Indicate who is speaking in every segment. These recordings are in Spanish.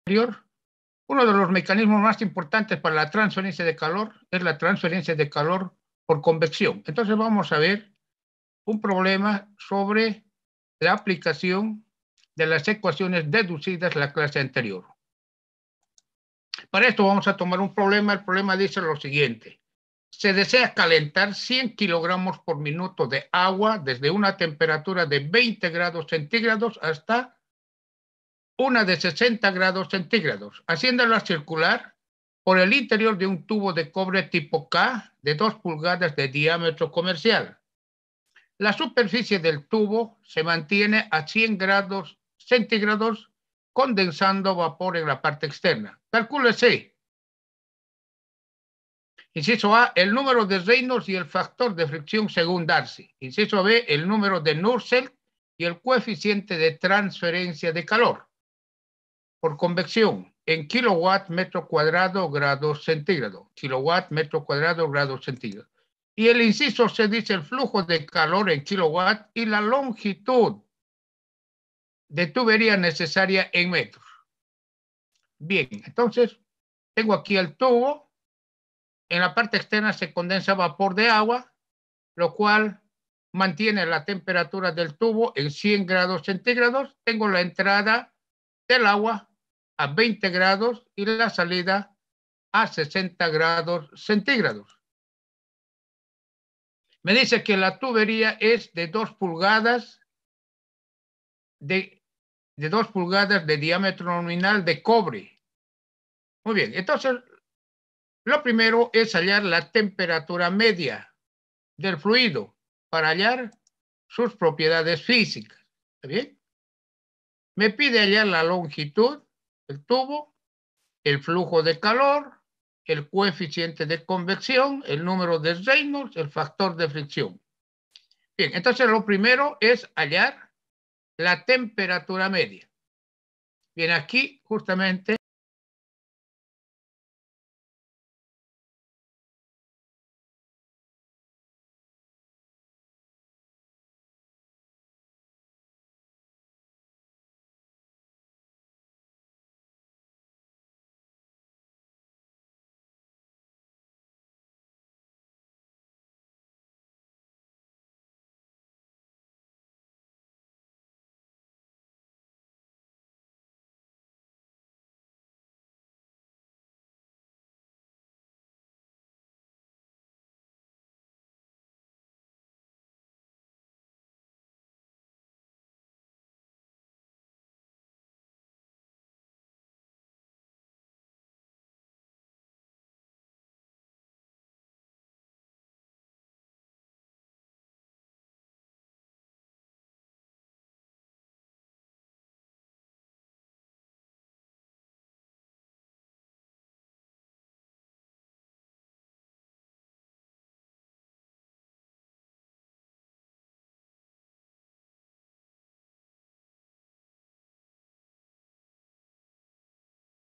Speaker 1: anterior, uno de los mecanismos más importantes para la transferencia de calor es la transferencia de calor por convección. Entonces vamos a ver un problema sobre la aplicación de las ecuaciones deducidas en la clase anterior. Para esto vamos a tomar un problema. El problema dice lo siguiente. Se desea calentar 100 kilogramos por minuto de agua desde una temperatura de 20 grados centígrados hasta una de 60 grados centígrados, haciéndola circular por el interior de un tubo de cobre tipo K de 2 pulgadas de diámetro comercial. La superficie del tubo se mantiene a 100 grados centígrados, condensando vapor en la parte externa. Calcúlese. Inciso A, el número de Reynolds y el factor de fricción según Darcy. Inciso B, el número de Nusselt y el coeficiente de transferencia de calor por convección en kilowatt metro cuadrado grados centígrados. Kilowatt metro cuadrado grados centígrados. Y el inciso C dice el flujo de calor en kilowatt y la longitud de tubería necesaria en metros. Bien, entonces tengo aquí el tubo. En la parte externa se condensa vapor de agua, lo cual mantiene la temperatura del tubo en 100 grados centígrados. Tengo la entrada del agua a 20 grados y la salida a 60 grados centígrados. Me dice que la tubería es de 2 pulgadas de 2 pulgadas de diámetro nominal de cobre. Muy bien, entonces lo primero es hallar la temperatura media del fluido para hallar sus propiedades físicas. ¿Está bien? Me pide hallar la longitud del tubo, el flujo de calor, el coeficiente de convección, el número de Reynolds, el factor de fricción. Bien, entonces lo primero es hallar la temperatura media. Bien, aquí justamente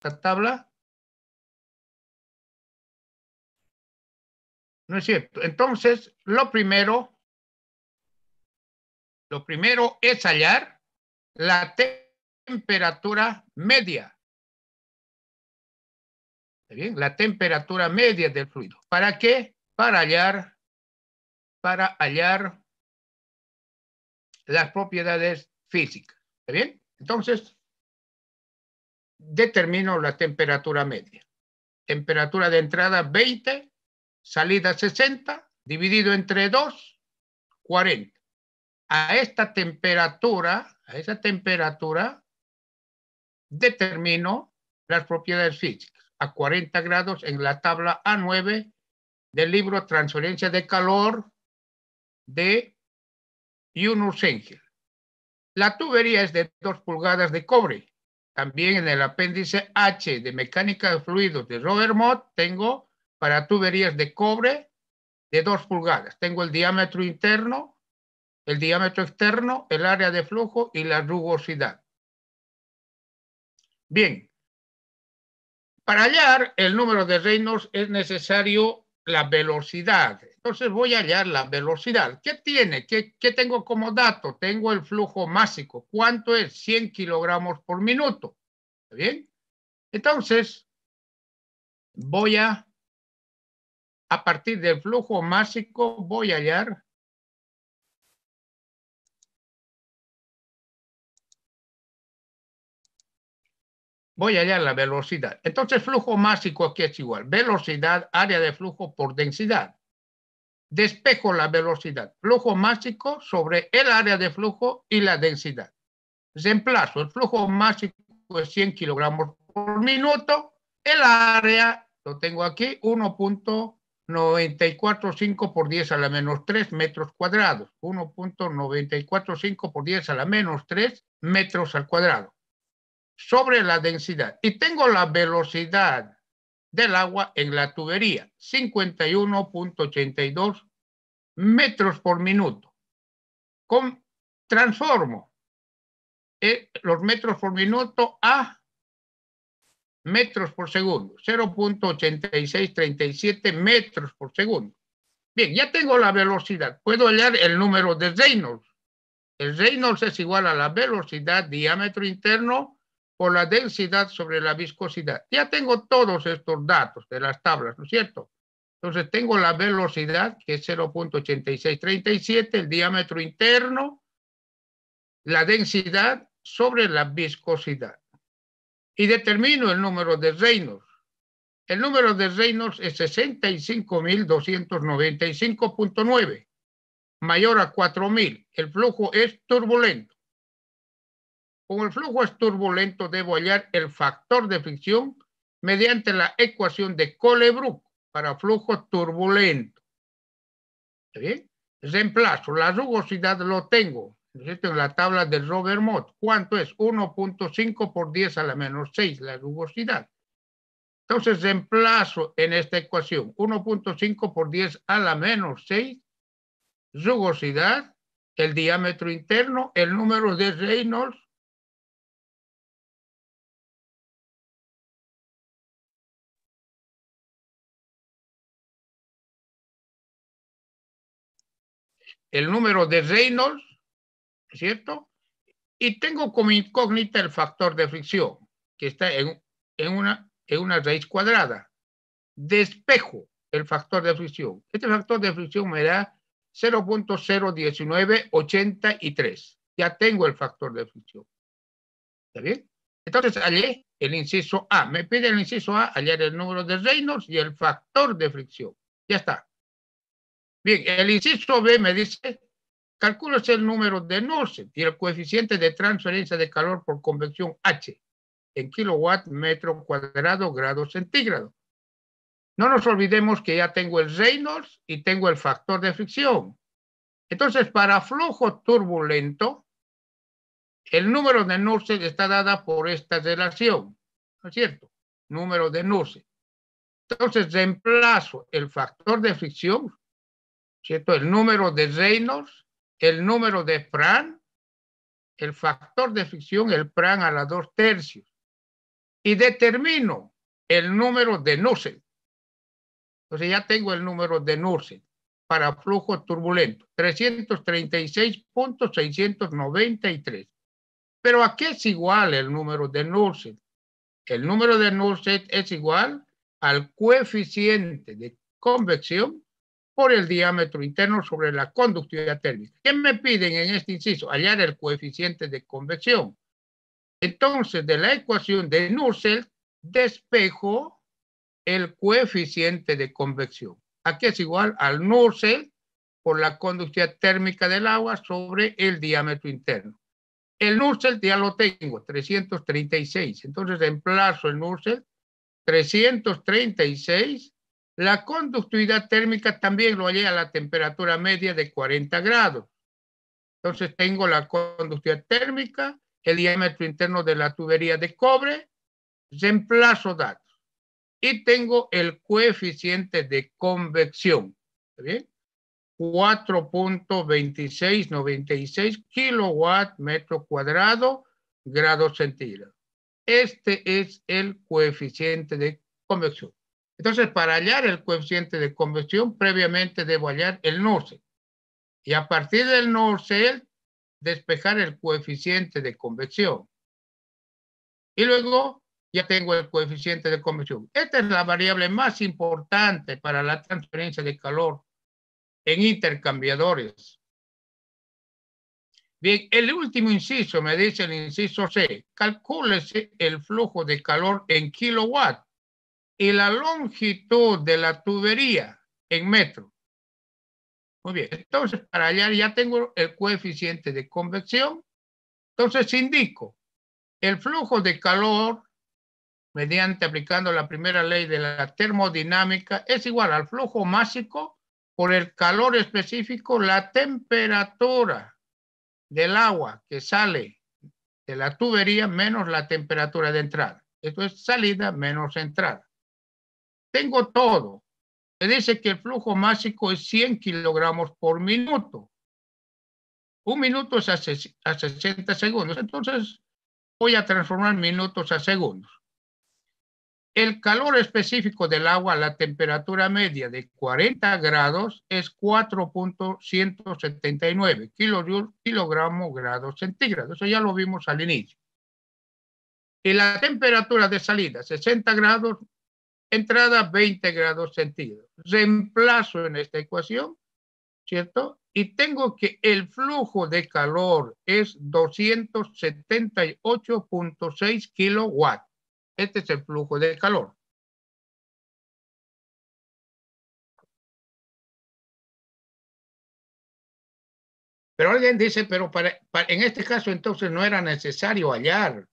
Speaker 1: esta tabla no es cierto. Entonces, lo primero es hallar la temperatura media. ¿Está bien? La temperatura media del fluido. ¿Para qué? Para hallar las propiedades físicas. ¿Está bien? Entonces, determino la temperatura media. Temperatura de entrada 20, salida 60, dividido entre 2, 40. A esa temperatura, determino las propiedades físicas. A 40 grados en la tabla A9 del libro Transferencia de Calor de Yunus Engel. La tubería es de 2 pulgadas de cobre. También en el apéndice H de Mecánica de Fluidos de Robert Mott tengo para tuberías de cobre de 2 pulgadas. Tengo el diámetro interno, el diámetro externo, el área de flujo y la rugosidad. Bien. Para hallar el número de Reynolds es necesario la velocidad. Entonces voy a hallar la velocidad. ¿Qué tiene? ¿Qué tengo como dato? Tengo el flujo másico. ¿Cuánto es? 100 kilogramos por minuto. ¿Está bien? Entonces, voy a partir del flujo másico, voy a hallar la velocidad. Entonces, flujo másico aquí es igual. Velocidad, área de flujo por densidad. Despejo la velocidad. Flujo másico sobre el área de flujo y la densidad. Reemplazo. El flujo másico es 100 kilogramos por minuto. El área, lo tengo aquí, 1.945 por 10 a la menos 3 metros cuadrados. 1.945 por 10 a la menos 3 metros al cuadrado. Sobre la densidad. Y tengo la velocidad del agua en la tubería, 51.82 metros por minuto. Transformo los metros por minuto a metros por segundo, 0.8637 metros por segundo. Bien, ya tengo la velocidad. Puedo hallar el número de Reynolds. El Reynolds es igual a la velocidad, diámetro interno, por la densidad sobre la viscosidad. Ya tengo todos estos datos de las tablas, ¿no es cierto? Entonces tengo la velocidad, que es 0.8637, el diámetro interno, la densidad sobre la viscosidad. Y determino el número de Reynolds. El número de Reynolds es 65.295.9, mayor a 4.000. El flujo es turbulento. Como el flujo es turbulento, debo hallar el factor de fricción mediante la ecuación de Colebrook para flujo turbulento. ¿Está bien? Reemplazo. La rugosidad lo tengo, ¿no es cierto?, en la tabla del Robert Mott. ¿Cuánto es? 1.5 por 10 a la menos 6 la rugosidad. Entonces reemplazo en esta ecuación 1.5 por 10 a la menos 6, rugosidad, el diámetro interno, el número de Reynolds, ¿cierto? Y tengo como incógnita el factor de fricción, que está en una raíz cuadrada. Despejo el factor de fricción. Este factor de fricción me da 0.01983. Ya tengo el factor de fricción. ¿Está bien? Entonces hallé el inciso A. Me pide el inciso A hallar el número de Reynolds y el factor de fricción. Ya está. Bien, el inciso B me dice, calculas el número de Nusselt y el coeficiente de transferencia de calor por convección H en kilowatt metro cuadrado grado centígrado. No nos olvidemos que ya tengo el Reynolds y tengo el factor de fricción. Entonces, para flujo turbulento, el número de Nusselt está dada por esta relación, ¿no es cierto? Número de Nusselt. Entonces, reemplazo el factor de fricción, ¿cierto? El número de Reynolds, el número de Prandtl, el factor de fricción, el Prandtl a la 2/3, y determino el número de Nusselt. Entonces ya tengo el número de Nusselt para flujo turbulento, 336.693. Pero ¿a qué es igual el número de Nusselt? El número de Nusselt es igual al coeficiente de convección por el diámetro interno sobre la conductividad térmica. ¿Qué me piden en este inciso? Hallar el coeficiente de convección. Entonces, de la ecuación de Nusselt, despejo el coeficiente de convección. Aquí es igual al Nusselt por la conductividad térmica del agua sobre el diámetro interno. El Nusselt ya lo tengo, 336. Entonces reemplazo el Nusselt, 336. La conductividad térmica también lo hallé a la temperatura media de 40 grados. Entonces tengo la conductividad térmica, el diámetro interno de la tubería de cobre, reemplazo datos. Y tengo el coeficiente de convección. ¿Está bien? 4.2696 kilowatt metro cuadrado grado centígrado. Este es el coeficiente de convección. Entonces, para hallar el coeficiente de convección, previamente debo hallar el Nusselt. Y a partir del Nusselt, despejar el coeficiente de convección. Y luego ya tengo el coeficiente de convección. Esta es la variable más importante para la transferencia de calor en intercambiadores. Bien, el último inciso me dice el inciso C. Calcúlese el flujo de calor en kilowatt y la longitud de la tubería en metro. Muy bien, entonces para allá ya tengo el coeficiente de convección. Entonces indico el flujo de calor mediante aplicando la primera ley de la termodinámica es igual al flujo másico por el calor específico, la temperatura del agua que sale de la tubería menos la temperatura de entrada. Esto es salida menos entrada. Tengo todo. Se dice que el flujo másico es 100 kilogramos por minuto. Un minuto es a 60 segundos. Entonces voy a transformar minutos a segundos. El calor específico del agua a la temperatura media de 40 grados es 4.179 kilogramos grados centígrados. Eso ya lo vimos al inicio. Y la temperatura de salida, 60 grados, entrada 20 grados centígrados. Reemplazo en esta ecuación, ¿cierto? Y tengo que el flujo de calor es 278.6 kilowatts. Este es el flujo de calor. Pero alguien dice, pero en este caso entonces no era necesario hallar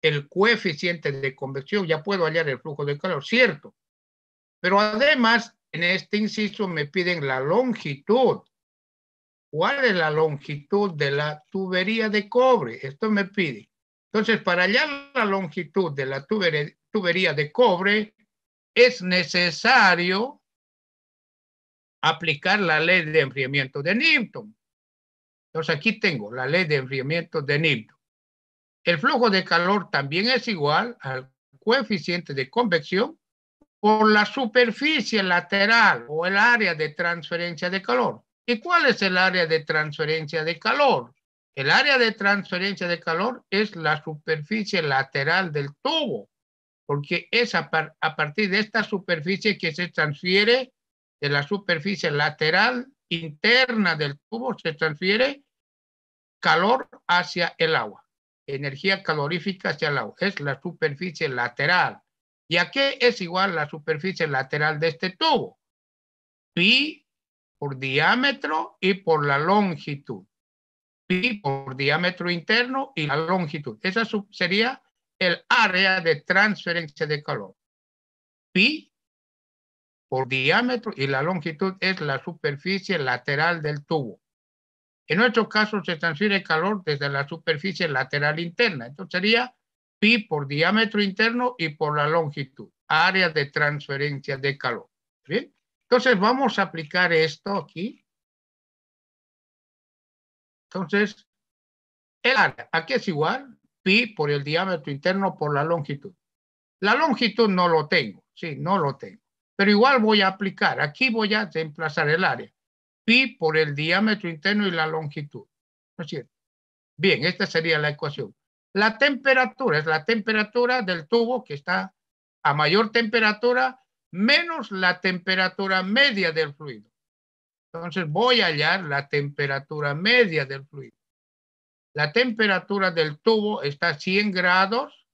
Speaker 1: el coeficiente de convección, ya puedo hallar el flujo de calor, cierto. Pero además, en este inciso me piden la longitud. ¿Cuál es la longitud de la tubería de cobre? Esto me pide. Entonces, para hallar la longitud de la tubería de cobre, es necesario aplicar la ley de enfriamiento de Newton. Entonces, aquí tengo la ley de enfriamiento de Newton. El flujo de calor también es igual al coeficiente de convección por la superficie lateral o el área de transferencia de calor. ¿Y cuál es el área de transferencia de calor? El área de transferencia de calor es la superficie lateral del tubo, porque es a partir de esta superficie que se transfiere de la superficie lateral interna del tubo, se transfiere calor hacia el agua, energía calorífica hacia el agua. Es la superficie lateral. ¿Y a qué es igual la superficie lateral de este tubo? Pi por diámetro y por la longitud. Pi por diámetro interno y la longitud. Esa sería el área de transferencia de calor. Pi por diámetro y la longitud es la superficie lateral del tubo. En nuestro caso se transfiere calor desde la superficie lateral interna. Entonces sería pi por diámetro interno y por la longitud. Área de transferencia de calor. ¿Bien? Entonces vamos a aplicar esto aquí. Entonces, el área, aquí es igual, pi por el diámetro interno por la longitud. La longitud no lo tengo, sí, no lo tengo. Pero igual voy a aplicar, aquí voy a reemplazar el área. Pi por el diámetro interno y la longitud. ¿No es cierto? Bien, esta sería la ecuación. La temperatura es la temperatura del tubo que está a mayor temperatura menos la temperatura media del fluido. Entonces voy a hallar la temperatura media del fluido. La temperatura del tubo está a 100 grados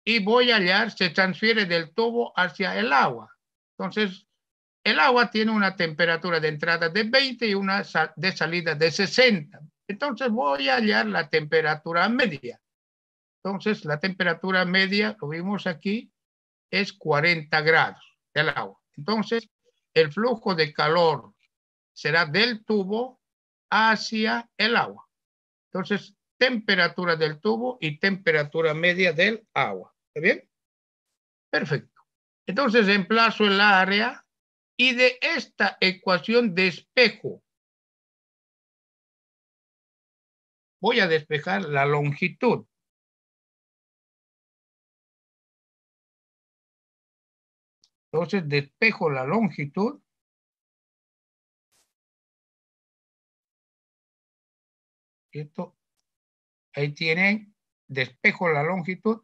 Speaker 1: y voy a hallar, se transfiere del tubo hacia el agua. Entonces, el agua tiene una temperatura de entrada de 20 y una de salida de 60. Entonces voy a hallar la temperatura media. Entonces, la temperatura media, lo vimos aquí, es 40 grados del agua. Entonces, el flujo de calor será del tubo hacia el agua. Entonces, temperatura del tubo y temperatura media del agua. ¿Está bien? Perfecto. Entonces, reemplazo el área y de esta ecuación despejo. Voy a despejar la longitud. Entonces, despejo la longitud. Esto, ahí tienen, despejo la longitud.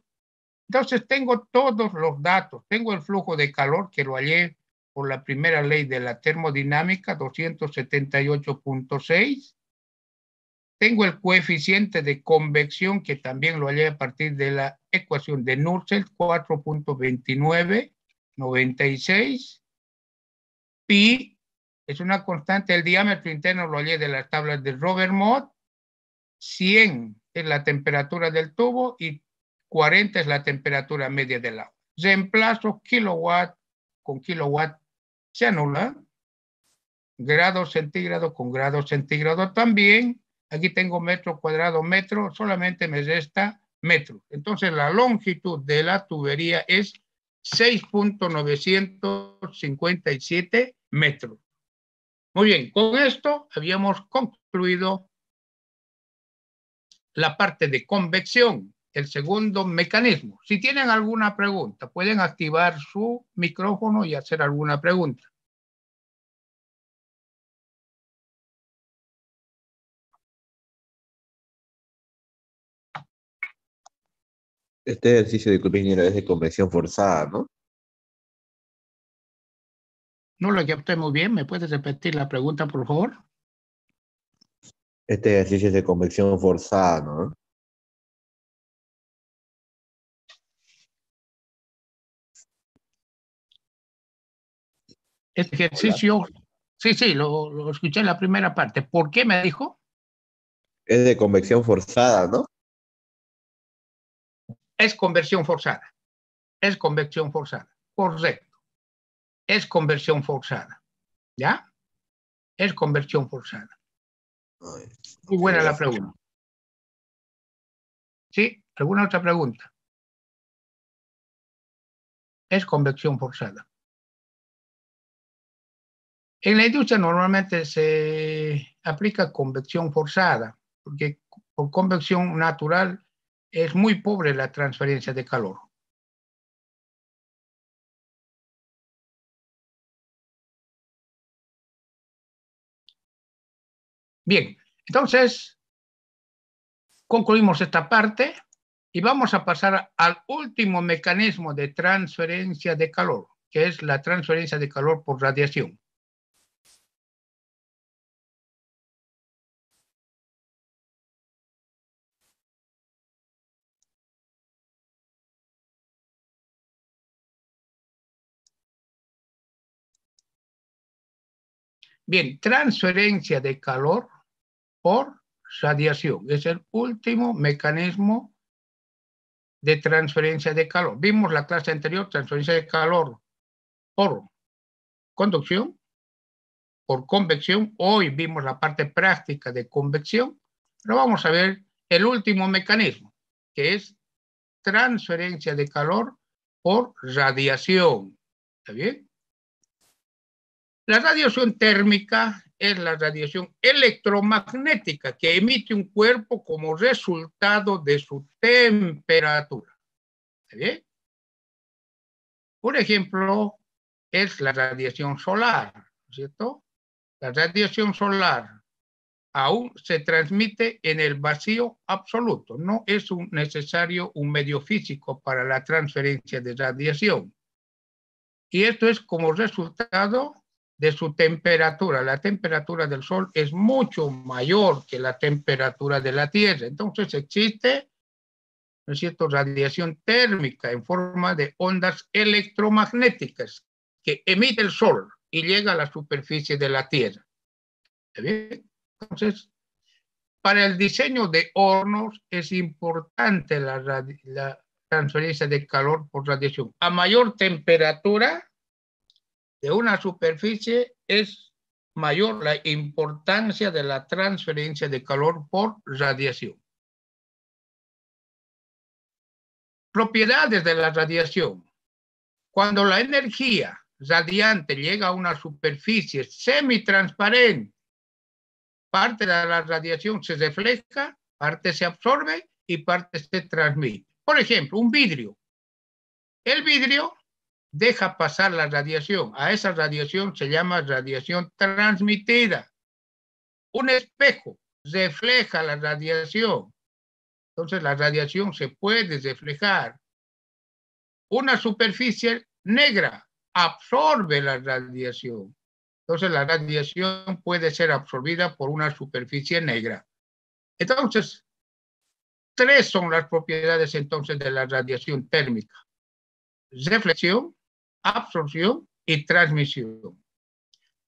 Speaker 1: Entonces tengo todos los datos. Tengo el flujo de calor que lo hallé por la primera ley de la termodinámica, 278.6. Tengo el coeficiente de convección que también lo hallé a partir de la ecuación de Nusselt, 4.2996. Pi es una constante, el diámetro interno lo hallé de las tablas de Robert Mott. 100 es la temperatura del tubo y 40 es la temperatura media del agua. Reemplazo kilowatt con kilowatt, se anula. Grado centígrado con grado centígrado también. Aquí tengo metro cuadrado, metro, solamente me resta metro. Entonces la longitud de la tubería es 6.957 metros. Muy bien, con esto habíamos concluido la parte de convección, el segundo mecanismo. Si tienen alguna pregunta, pueden activar su micrófono y hacer alguna pregunta.
Speaker 2: Este ejercicio, disculpe, ingeniero, es de convección forzada, ¿no?
Speaker 1: No lo capté muy bien. ¿Me puedes repetir la pregunta, por favor?
Speaker 2: Este ejercicio es de convección forzada, ¿no?
Speaker 1: Este
Speaker 2: Hola.
Speaker 1: ejercicio, sí, lo escuché en la primera parte. ¿Por qué me dijo?
Speaker 2: Es de convección forzada, ¿no?
Speaker 1: Es conversión forzada. Es convección forzada. Correcto. Es conversión forzada. ¿Ya? Es conversión forzada.
Speaker 2: Ay,
Speaker 1: Muy
Speaker 2: ok,
Speaker 1: buena la
Speaker 2: gracias.
Speaker 1: pregunta. ¿Sí? ¿Alguna otra pregunta? Es convección forzada. En la industria normalmente se aplica convección forzada, porque por convección natural es muy pobre la transferencia de calor. Bien, entonces concluimos esta parte y vamos a pasar al último mecanismo de transferencia de calor, que es la transferencia de calor por radiación. Bien, transferencia de calor por radiación. Es el último mecanismo de transferencia de calor. Vimos la clase anterior, transferencia de calor por conducción, por convección. Hoy vimos la parte práctica de convección, pero vamos a ver el último mecanismo, que es transferencia de calor por radiación. ¿Está bien? La radiación térmica es la radiación electromagnética que emite un cuerpo como resultado de su temperatura. ¿Está bien? Por ejemplo, es la radiación solar, ¿cierto? La radiación solar aún se transmite en el vacío absoluto. No es necesario un medio físico para la transferencia de radiación. Y esto es como resultado de su temperatura. La temperatura del Sol es mucho mayor que la temperatura de la Tierra. Entonces existe, ¿no es cierto?, radiación térmica en forma de ondas electromagnéticas que emite el Sol y llega a la superficie de la Tierra. ¿Está bien? Entonces, para el diseño de hornos es importante la transferencia de calor por radiación. A mayor temperatura de una superficie es mayor la importancia de la transferencia de calor por radiación. Propiedades de la radiación. Cuando la energía radiante llega a una superficie semitransparente, parte de la radiación se refleja, parte se absorbe y parte se transmite. Por ejemplo, un vidrio. El vidrio deja pasar la radiación. A esa radiación se llama radiación transmitida. Un espejo refleja la radiación. Entonces la radiación se puede reflejar. una superficie negra absorbe la radiación. Entonces la radiación puede ser absorbida por una superficie negra. Entonces, tres son las propiedades entonces de la radiación térmica: reflexión, absorción y transmisión.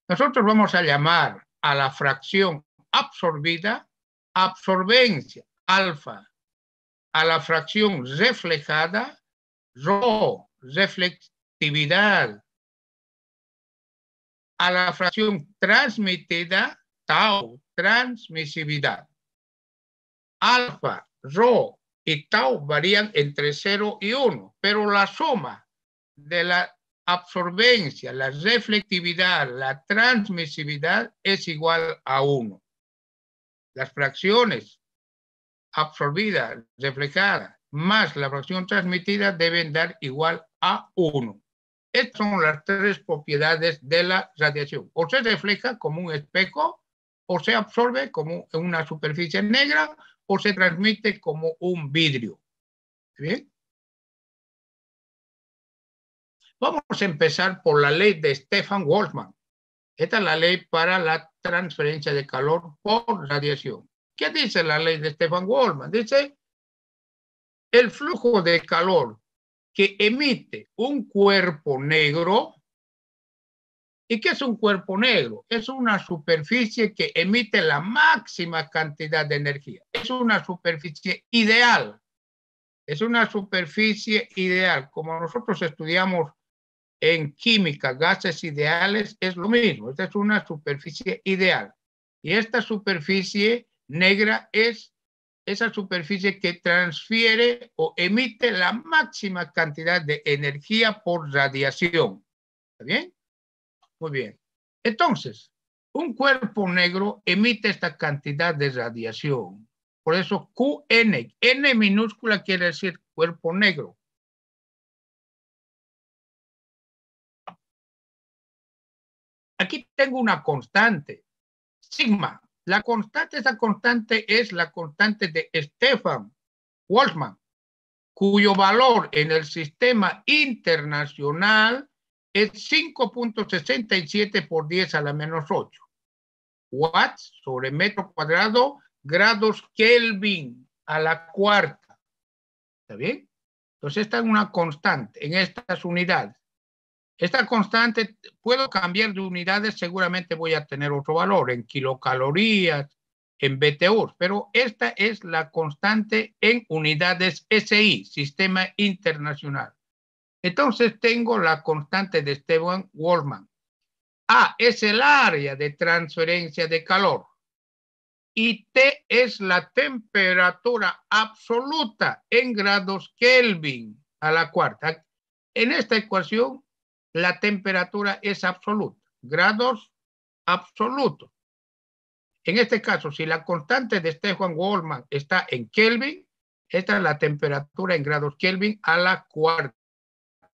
Speaker 1: Nosotros vamos a llamar a la fracción absorbida absorbencia, alfa, a la fracción reflejada, rho, reflectividad, a la fracción transmitida, tau, transmisividad. Alfa, rho y tau varían entre 0 y 1, pero la suma de la absorbencia, la reflectividad, la transmisividad es igual a 1. Las fracciones absorbida, reflejada, más la fracción transmitida deben dar igual a 1. Estas son las tres propiedades de la radiación. O se refleja como un espejo, o se absorbe como una superficie negra, o se transmite como un vidrio. ¿Bien? Vamos a empezar por la ley de Stefan Boltzmann. Esta es la ley para la transferencia de calor por radiación. ¿Qué dice la ley de Stefan Boltzmann? Dice: el flujo de calor que emite un cuerpo negro. ¿Y qué es un cuerpo negro? Es una superficie que emite la máxima cantidad de energía. Es una superficie ideal. Es una superficie ideal. Como nosotros estudiamos en química, gases ideales, es lo mismo. Esta es una superficie ideal. Y esta superficie negra es esa superficie que transfiere o emite la máxima cantidad de energía por radiación. ¿Está bien? Muy bien. Entonces, un cuerpo negro emite esta cantidad de radiación. Por eso QN, N minúscula quiere decir cuerpo negro. Aquí tengo una constante, sigma. Esa constante es la constante de Stefan Boltzmann, cuyo valor en el sistema internacional es 5.67 por 10 a la menos 8. Watts sobre metro cuadrado, grados Kelvin a la cuarta. ¿Está bien? Entonces esta es una constante en estas unidades. Esta constante, puedo cambiar de unidades, seguramente voy a tener otro valor, en kilocalorías, en BTUs, pero esta es la constante en unidades SI, Sistema Internacional. Entonces tengo la constante de Stefan Boltzmann. A es el área de transferencia de calor y T es la temperatura absoluta en grados Kelvin a la cuarta. En esta ecuación, la temperatura es absoluta, grados absolutos. En este caso, si la constante de Stefan Boltzmann está en Kelvin, esta es la temperatura en grados Kelvin a la cuarta.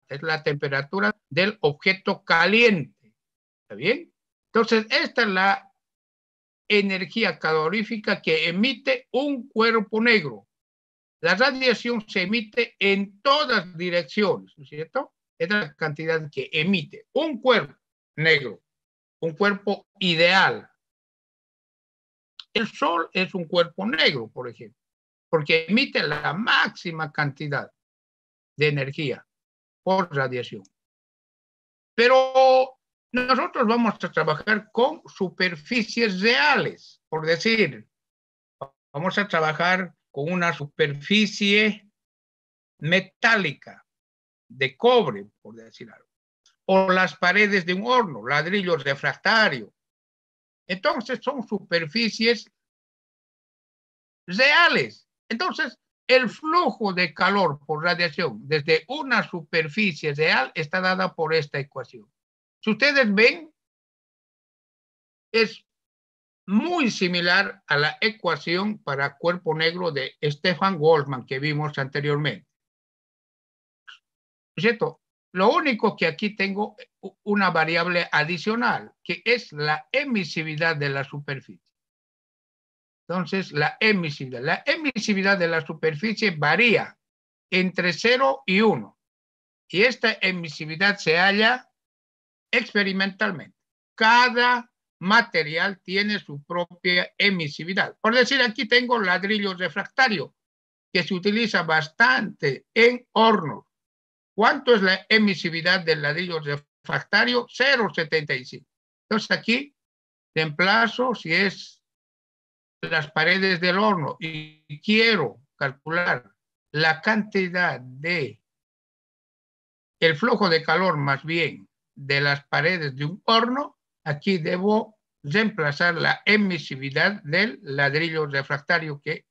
Speaker 1: Es la temperatura del objeto caliente. ¿Está bien? Entonces, esta es la energía calorífica que emite un cuerpo negro. La radiación se emite en todas direcciones, ¿no es cierto? Es la cantidad que emite un cuerpo negro, un cuerpo ideal. El Sol es un cuerpo negro, por ejemplo, porque emite la máxima cantidad de energía por radiación. Pero nosotros vamos a trabajar con superficies reales, por decir, vamos a trabajar con una superficie metálica de cobre, por decir algo, o las paredes de un horno, ladrillos refractarios. Entonces son superficies reales. Entonces, el flujo de calor por radiación desde una superficie real está dada por esta ecuación. Si ustedes ven, es muy similar a la ecuación para cuerpo negro de Stefan Boltzmann que vimos anteriormente. ¿Cierto? Lo único que aquí tengo una variable adicional, que es la emisividad de la superficie. Entonces, la emisividad de la superficie varía entre 0 y 1. Y esta emisividad se halla experimentalmente. Cada material tiene su propia emisividad. Por decir, aquí tengo ladrillo refractario, que se utiliza bastante en hornos. ¿Cuánto es la emisividad del ladrillo refractario? 0,75. Entonces aquí reemplazo si es las paredes del horno y quiero calcular la cantidad de el flujo de calor más bien de las paredes de un horno, aquí debo reemplazar la emisividad del ladrillo refractario que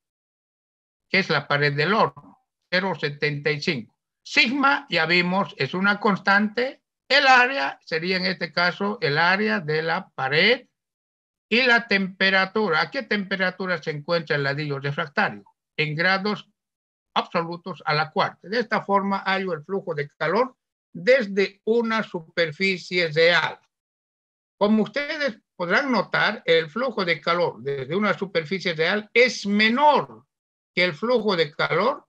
Speaker 1: es la pared del horno, 0,75. Sigma, ya vimos, es una constante. El área sería en este caso el área de la pared y la temperatura. ¿A qué temperatura se encuentra el ladrillo refractario? En grados absolutos a la cuarta. De esta forma hallo el flujo de calor desde una superficie real. Como ustedes podrán notar, el flujo de calor desde una superficie real es menor que el flujo de calor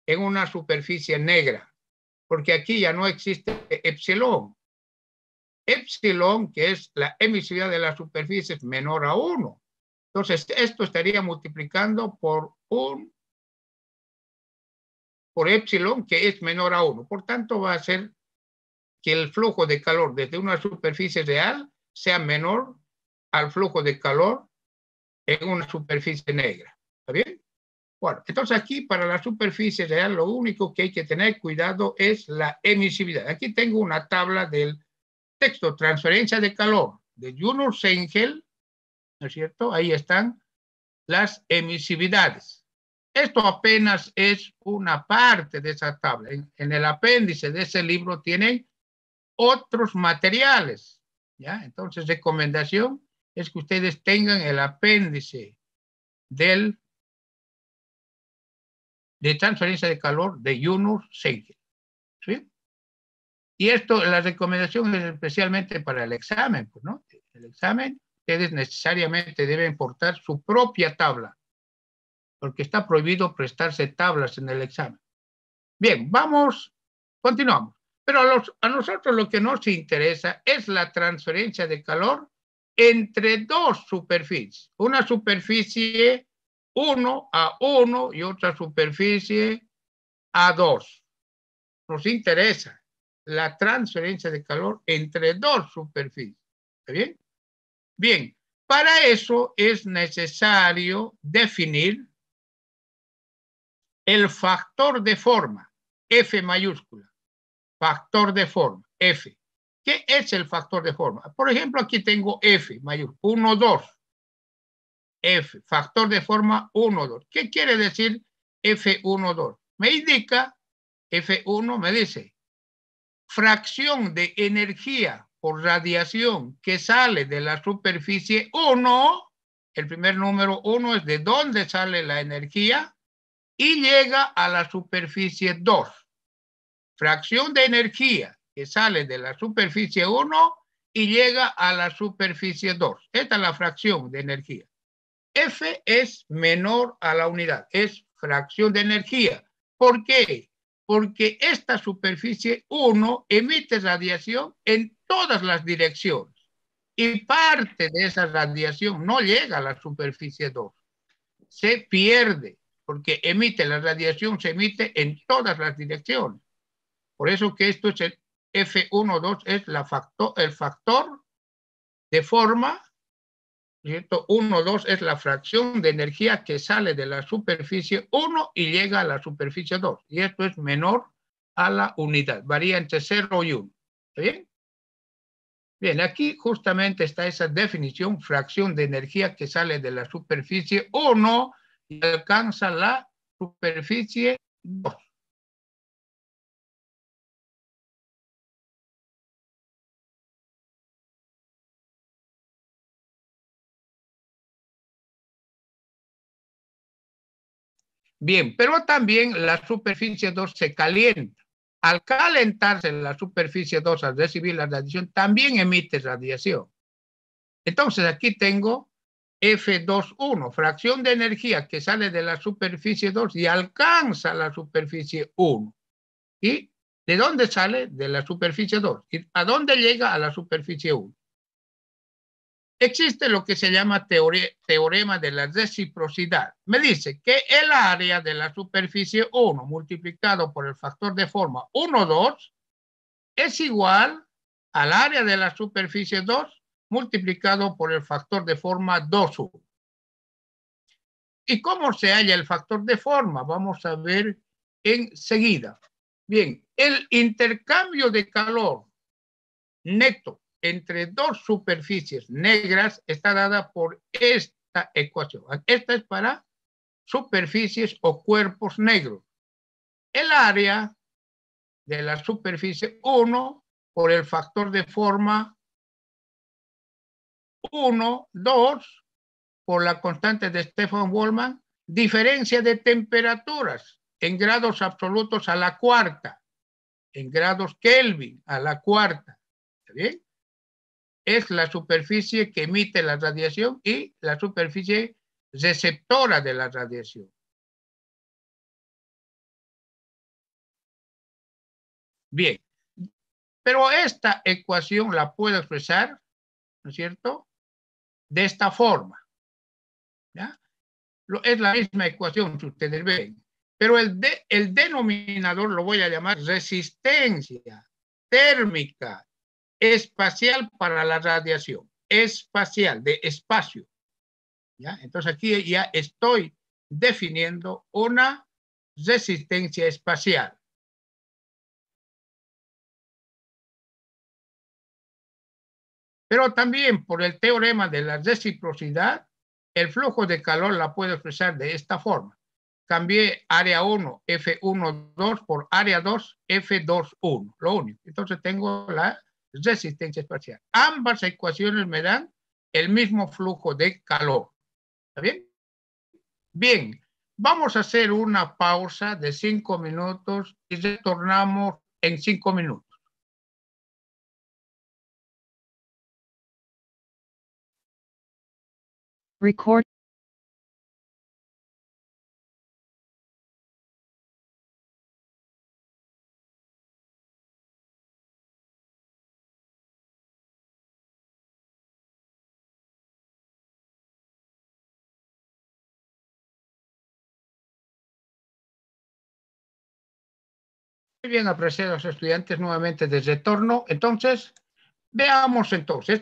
Speaker 1: en una superficie negra, porque aquí ya no existe epsilon. Epsilon, que es la emisividad de la superficie, es menor a 1. Entonces, esto estaría multiplicando por epsilon, que es menor a 1. Por tanto, va a ser que el flujo de calor desde una superficie real sea menor al flujo de calor en una superficie negra. ¿Está bien? Bueno, entonces aquí para la superficie real lo único que hay que tener cuidado es la emisividad. Aquí tengo una tabla del texto transferencia de calor de Junor-Sengel, ¿no es cierto? Ahí están las emisividades. Esto apenas es una parte de esa tabla. En el apéndice de ese libro tienen otros materiales, ¿ya? Entonces, recomendación es que ustedes tengan el apéndice de transferencia de calor de Junor-Sengel, ¿sí? Y esto, la recomendación es especialmente para el examen, pues, ¿no? El examen, ustedes necesariamente deben portar su propia tabla, porque está prohibido prestarse tablas en el examen. Bien, continuamos. Pero a nosotros lo que nos interesa es la transferencia de calor entre dos superficies. Una superficie 1 a 1 y otra superficie a 2. Nos interesa la transferencia de calor entre dos superficies. ¿Está bien? Bien, para eso es necesario definir el factor de forma, F mayúscula, factor de forma, F. ¿Qué es el factor de forma? Por ejemplo, aquí tengo F mayúscula, 1, 2. F, factor de forma 1, 2. ¿Qué quiere decir F1, 2? Me indica, F1 me dice, fracción de energía por radiación que sale de la superficie 1, el primer número 1 es de dónde sale la energía, y llega a la superficie 2. Fracción de energía que sale de la superficie 1 y llega a la superficie 2. Esta es la fracción de energía. F es menor a la unidad, es fracción de energía. ¿Por qué? Porque esta superficie 1 emite radiación en todas las direcciones y parte de esa radiación no llega a la superficie 2. Se pierde porque la radiación se emite en todas las direcciones. Por eso que esto es el F1,2 es el factor de forma, ¿cierto? 1,2 es la fracción de energía que sale de la superficie 1 y llega a la superficie 2. Y esto es menor a la unidad. Varía entre 0 y 1. ¿Está bien? Bien, aquí justamente está esa definición, fracción de energía que sale de la superficie 1 y alcanza la superficie 2. Bien, pero también la superficie 2 se calienta. Al calentarse la superficie 2 al recibir la radiación, también emite radiación. Entonces aquí tengo F2,1, fracción de energía que sale de la superficie 2 y alcanza la superficie 1. Y ¿De dónde sale? De la superficie 2. ¿Y a dónde llega? A la superficie 1. Existe lo que se llama teorema de la reciprocidad. Me dice que el área de la superficie 1 multiplicado por el factor de forma 1, 2 es igual al área de la superficie 2 multiplicado por el factor de forma 2, 1. ¿Y cómo se halla el factor de forma? Vamos a ver enseguida. Bien, el intercambio de calor neto entre dos superficies negras está dada por esta ecuación. Esta es para superficies o cuerpos negros. El área de la superficie 1 por el factor de forma 1, 2 por la constante de Stefan Boltzmann, diferencia de temperaturas en grados absolutos a la cuarta, en grados Kelvin a la cuarta. ¿Está bien? Es la superficie que emite la radiación y la superficie receptora de la radiación. Bien, pero esta ecuación la puedo expresar, ¿no es cierto?, de esta forma. ¿Ya? Es la misma ecuación que ustedes ven, pero el denominador lo voy a llamar resistencia térmica espacial para la radiación. Espacial, de espacio. ¿Ya? Entonces aquí ya estoy definiendo una resistencia espacial. Pero también por el teorema de la reciprocidad, el flujo de calor la puedo expresar de esta forma. Cambié área 1, F1,2 por área 2, F2,1. Lo único. Entonces tengo la resistencia espacial. Ambas ecuaciones me dan el mismo flujo de calor. ¿Está bien? Bien, vamos a hacer una pausa de 5 minutos y retornamos en 5 minutos.
Speaker 3: Record.
Speaker 1: Muy bien, apreciados estudiantes, nuevamente de retorno. Entonces, veamos entonces,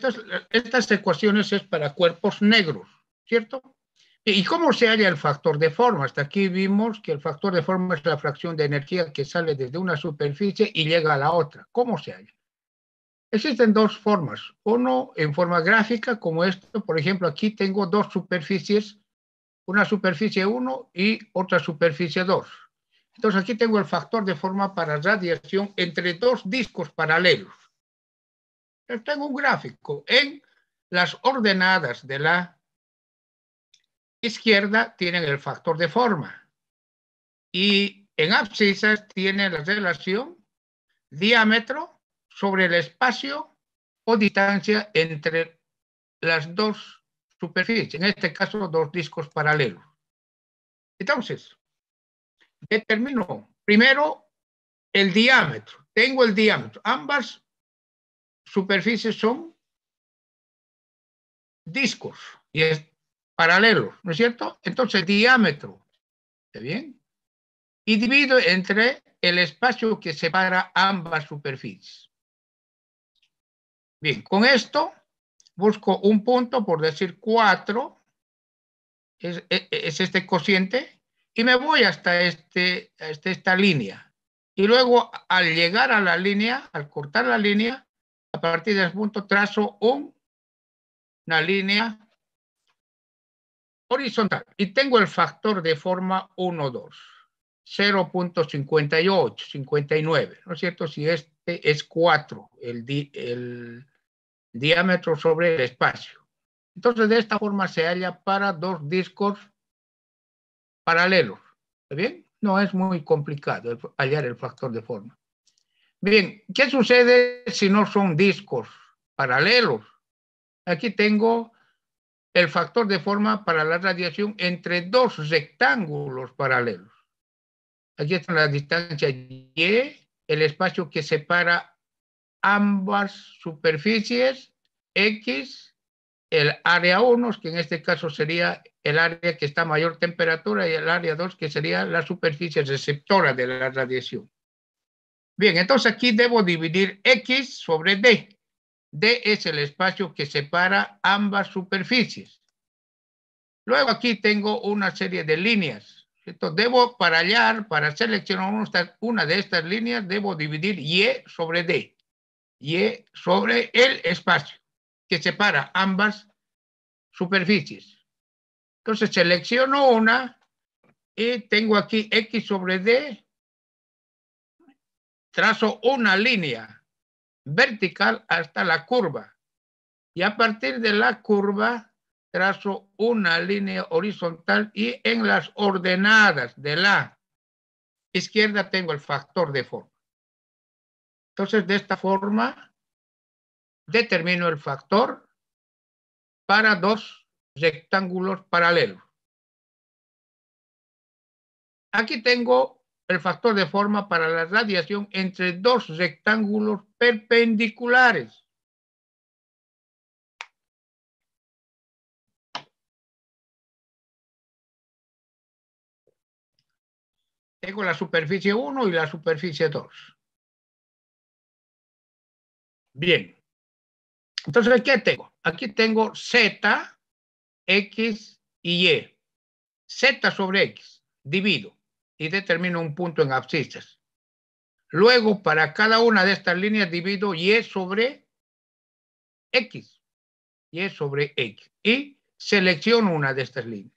Speaker 1: estas ecuaciones es para cuerpos negros, ¿cierto? ¿Y cómo se halla el factor de forma? Hasta aquí vimos que el factor de forma es la fracción de energía que sale desde una superficie y llega a la otra. ¿Cómo se halla? Existen dos formas. Uno en forma gráfica, como esto. Por ejemplo, aquí tengo dos superficies, una superficie 1 y otra superficie 2. Entonces aquí tengo el factor de forma para radiación entre dos discos paralelos. Tengo un gráfico. En las ordenadas de la izquierda tienen el factor de forma y en abscisas tienen la relación diámetro sobre el espacio o distancia entre las dos superficies, en este caso dos discos paralelos. Entonces, determino primero el diámetro. Tengo el diámetro. Ambas superficies son discos y es paralelos, ¿no es cierto? Entonces, diámetro, ¿está bien? Y divido entre el espacio que separa ambas superficies. Bien, con esto busco un punto, por decir 4, es este cociente, y me voy hasta esta línea. Y luego, al llegar a la línea, al cortar la línea, a partir de ese punto trazo una línea horizontal. Y tengo el factor de forma 1, 2. 0.58, 59, ¿no es cierto? Si este es 4, el diámetro sobre el espacio. Entonces, de esta forma se halla para dos discos paralelos. ¿Está bien? No es muy complicado hallar el factor de forma. Bien, ¿qué sucede si no son discos paralelos? Aquí tengo el factor de forma para la radiación entre dos rectángulos paralelos. Aquí está la distancia Y el espacio que separa ambas superficies, X, el área 1, que en este caso sería el área que está a mayor temperatura, y el área 2, que sería la superficie receptora de la radiación. Bien, entonces aquí debo dividir X sobre D. D es el espacio que separa ambas superficies. Luego aquí tengo una serie de líneas. Entonces debo, para seleccionar una de estas líneas, debo dividir Y sobre D. Y sobre el espacio que separa ambas superficies. Entonces selecciono una y tengo aquí X sobre D. Trazo una línea vertical hasta la curva. Y a partir de la curva trazo una línea horizontal, y en las ordenadas de la izquierda tengo el factor de forma. Entonces, de esta forma determino el factor para dos rectángulos paralelos. Aquí tengo el factor de forma para la radiación entre dos rectángulos perpendiculares. Tengo la superficie 1 y la superficie 2. Bien. Entonces, ¿qué tengo? Aquí tengo Z, X y Y. Z sobre X, divido y determino un punto en abscisas. Luego, para cada una de estas líneas, divido Y sobre X. Y sobre X. Y selecciono una de estas líneas.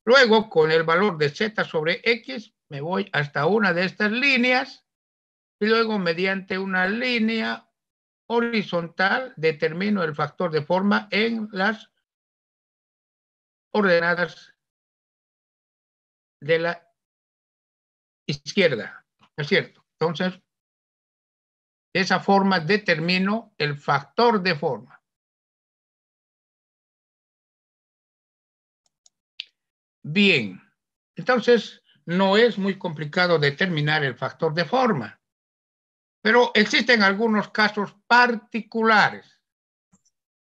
Speaker 1: Luego, con el valor de Z sobre X, me voy hasta una de estas líneas, y luego, mediante una línea horizontal, determino el factor de forma en las ordenadas de la izquierda, ¿no es cierto? Entonces, de esa forma determino el factor de forma. Bien, entonces no es muy complicado determinar el factor de forma, pero existen algunos casos particulares.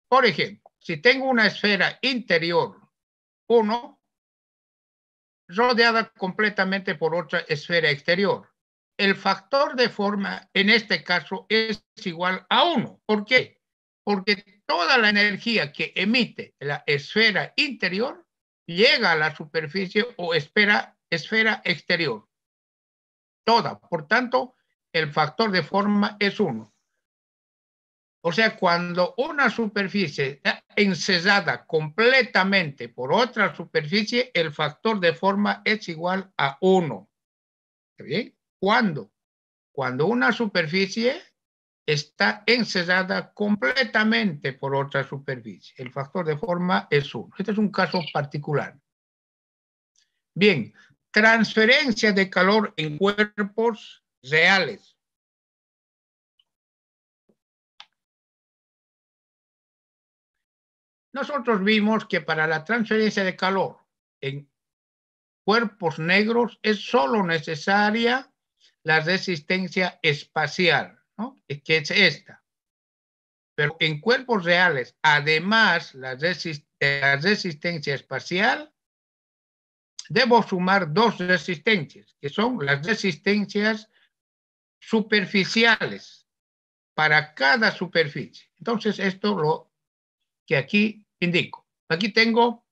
Speaker 1: Por ejemplo, si tengo una esfera interior 1 rodeada completamente por otra esfera exterior, el factor de forma en este caso es igual a 1. ¿Por qué? Porque toda la energía que emite la esfera interior llega a la superficie o esfera exterior. Toda. Por tanto, el factor de forma es 1. O sea, cuando una superficie está encesada completamente por otra superficie, el factor de forma es igual a 1. ¿Bien? ¿Cuándo? Cuando una superficie está encesada completamente por otra superficie. El factor de forma es 1. Este es un caso particular. Bien, transferencia de calor en cuerpos reales. Nosotros vimos que para la transferencia de calor en cuerpos negros es solo necesaria la resistencia espacial, ¿no? Que es esta. Pero en cuerpos reales, además de la resistencia espacial, debo sumar dos resistencias, que son las resistencias superficiales para cada superficie. Entonces, esto es lo que aquí indico. Aquí tengo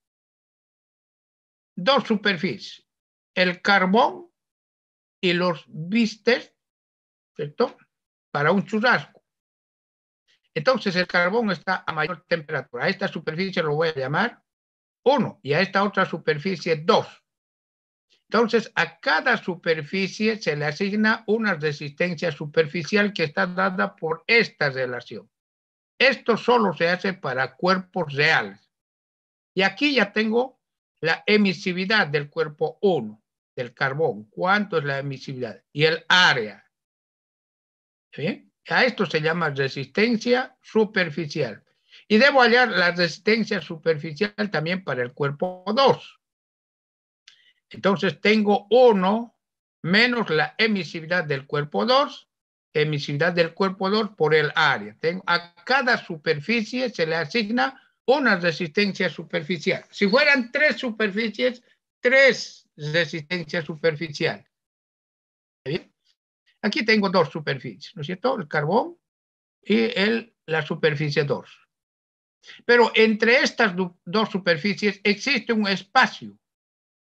Speaker 1: dos superficies, el carbón y los bísters, ¿cierto? Para un churrasco. Entonces el carbón está a mayor temperatura. A esta superficie lo voy a llamar 1 y a esta otra superficie 2. Entonces a cada superficie se le asigna una resistencia superficial que está dada por esta relación. Esto solo se hace para cuerpos reales. Y aquí ya tengo la emisividad del cuerpo 1, del carbón. ¿Cuánto es la emisividad? Y el área. ¿Sí? A esto se llama resistencia superficial. Y debo hallar la resistencia superficial también para el cuerpo 2. Entonces tengo 1 menos la emisividad del cuerpo 2 emisividad del cuerpo 2 por el área. A cada superficie se le asigna una resistencia superficial. Si fueran 3 superficies, 3 resistencias superficiales. ¿Bien? Aquí tengo 2 superficies, ¿no es cierto? El carbón y la superficie 2. Pero entre estas 2 superficies existe un espacio.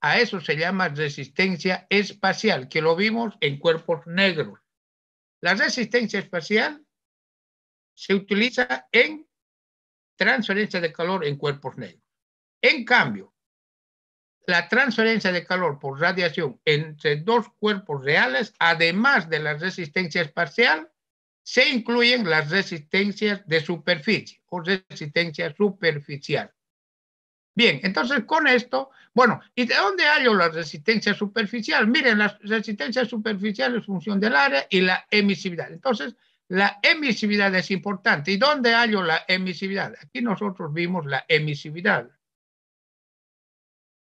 Speaker 1: A eso se llama resistencia espacial, que lo vimos en cuerpos negros. La resistencia espacial se utiliza en transferencia de calor en cuerpos negros. En cambio, la transferencia de calor por radiación entre 2 cuerpos reales, además de la resistencia espacial, se incluyen las resistencias de superficie o resistencia superficial. Bien, entonces con esto, bueno, ¿y de dónde hallo la resistencia superficial? Miren, la resistencia superficial es función del área y la emisividad. Entonces, la emisividad es importante. ¿Y dónde hallo la emisividad? Aquí nosotros vimos la emisividad.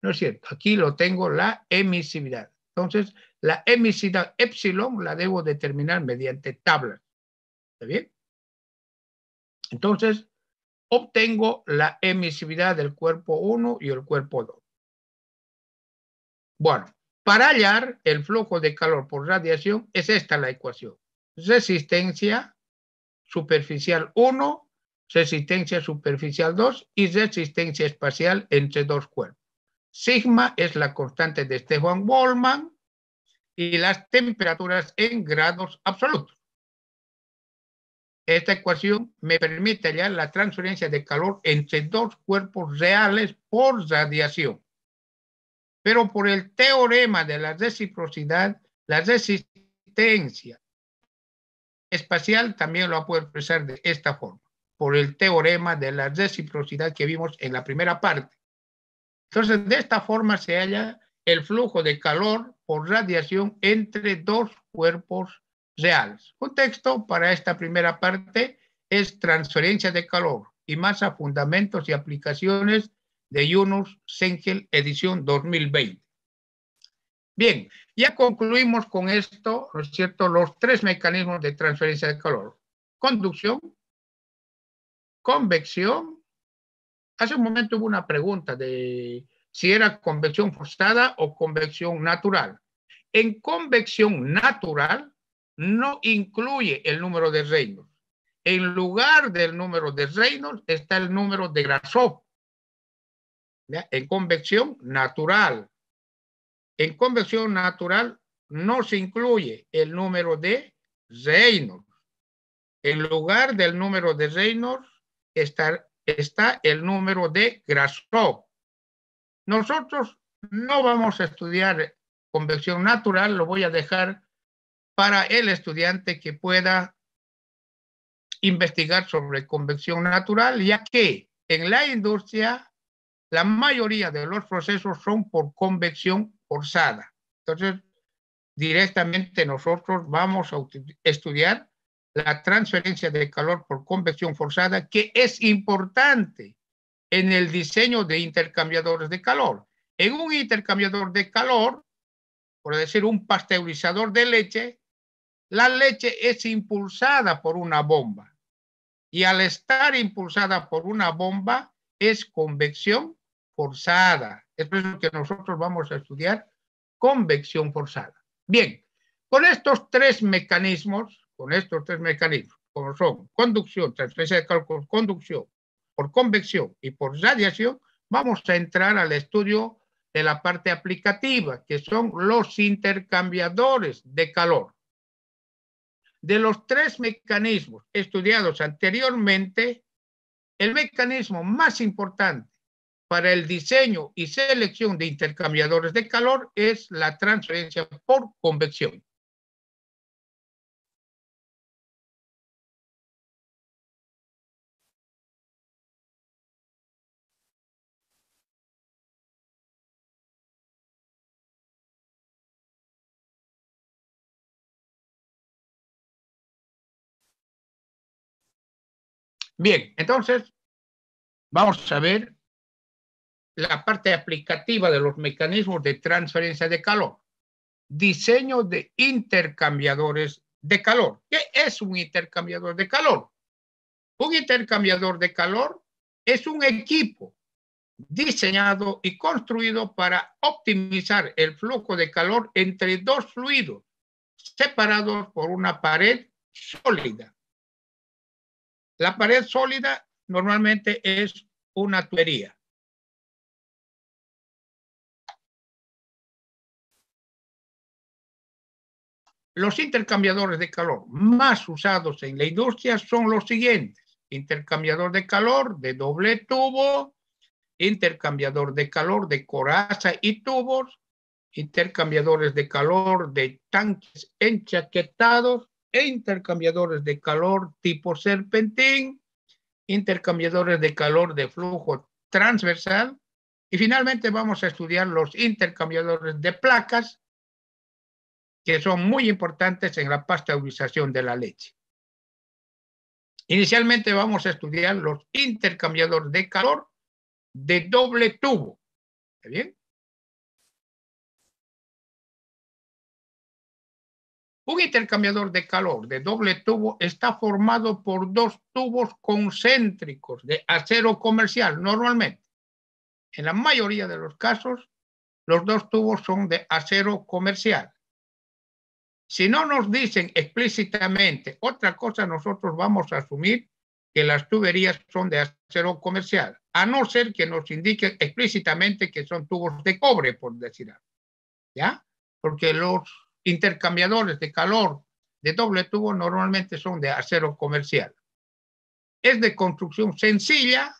Speaker 1: ¿No es cierto? Aquí lo tengo, la emisividad. Entonces, la emisividad epsilon la debo determinar mediante tablas. ¿Está bien? Entonces, obtengo la emisividad del cuerpo 1 y el cuerpo 2. Bueno, para hallar el flujo de calor por radiación es esta la ecuación. Resistencia superficial 1, resistencia superficial 2 y resistencia espacial entre 2 cuerpos. Sigma es la constante de Stefan-Boltzmann y las temperaturas en grados absolutos. Esta ecuación me permite hallar la transferencia de calor entre 2 cuerpos reales por radiación. Pero por el teorema de la reciprocidad, la resistencia espacial también lo puedo expresar de esta forma, por el teorema de la reciprocidad que vimos en la primera parte. Entonces, de esta forma se halla el flujo de calor por radiación entre 2 cuerpos reales. Un texto para esta primera parte es Transferencia de calor y masa, fundamentos y aplicaciones de Yunus Senkel, edición 2020. Bien, ya concluimos con esto, ¿no es cierto?, los 3 mecanismos de transferencia de calor. Conducción, convección. Hace un momento hubo una pregunta de si era convección forzada o convección natural. En convección natural no incluye el número de Reynolds. En lugar del número de Reynolds está el número de Grashof. ¿Ya? En convección natural. En convección natural no se incluye el número de Reynolds. En lugar del número de Reynolds está el número de Grashof. Nosotros no vamos a estudiar convección natural, lo voy a dejar para el estudiante que pueda investigar sobre convección natural, ya que en la industria la mayoría de los procesos son por convección forzada. Entonces, directamente nosotros vamos a estudiar la transferencia de calor por convección forzada, que es importante en el diseño de intercambiadores de calor. En un intercambiador de calor, por decir un pasteurizador de leche, la leche es impulsada por una bomba. Y al estar impulsada por una bomba, es convección forzada. Es por eso que nosotros vamos a estudiar convección forzada. Bien, con estos 3 mecanismos, como son conducción, transferencia de calor por conducción, por convección y por radiación, vamos a entrar al estudio de la parte aplicativa, que son los intercambiadores de calor. De los 3 mecanismos estudiados anteriormente, el mecanismo más importante para el diseño y selección de intercambiadores de calor es la transferencia por convección. Bien, entonces vamos a ver la parte aplicativa de los mecanismos de transferencia de calor. Diseño de intercambiadores de calor. ¿Qué es un intercambiador de calor? Un intercambiador de calor es un equipo diseñado y construido para optimizar el flujo de calor entre dos fluidos separados por una pared sólida. La pared sólida normalmente es una tubería. Los intercambiadores de calor más usados en la industria son los siguientes: intercambiador de calor de doble tubo, intercambiador de calor de coraza y tubos, intercambiadores de calor de tanques enchaquetados e intercambiadores de calor tipo serpentín, intercambiadores de calor de flujo transversal, y finalmente vamos a estudiar los intercambiadores de placas, que son muy importantes en la pasteurización de la leche. Inicialmente vamos a estudiar los intercambiadores de calor de doble tubo. ¿Está bien? Un intercambiador de calor de doble tubo está formado por dos tubos concéntricos de acero comercial, normalmente. En la mayoría de los casos, los dos tubos son de acero comercial. Si no nos dicen explícitamente otra cosa, nosotros vamos a asumir que las tuberías son de acero comercial, a no ser que nos indiquen explícitamente que son tubos de cobre, por decir algo. ¿Ya? Porque los intercambiadores de calor de doble tubo normalmente son de acero comercial. Es de construcción sencilla.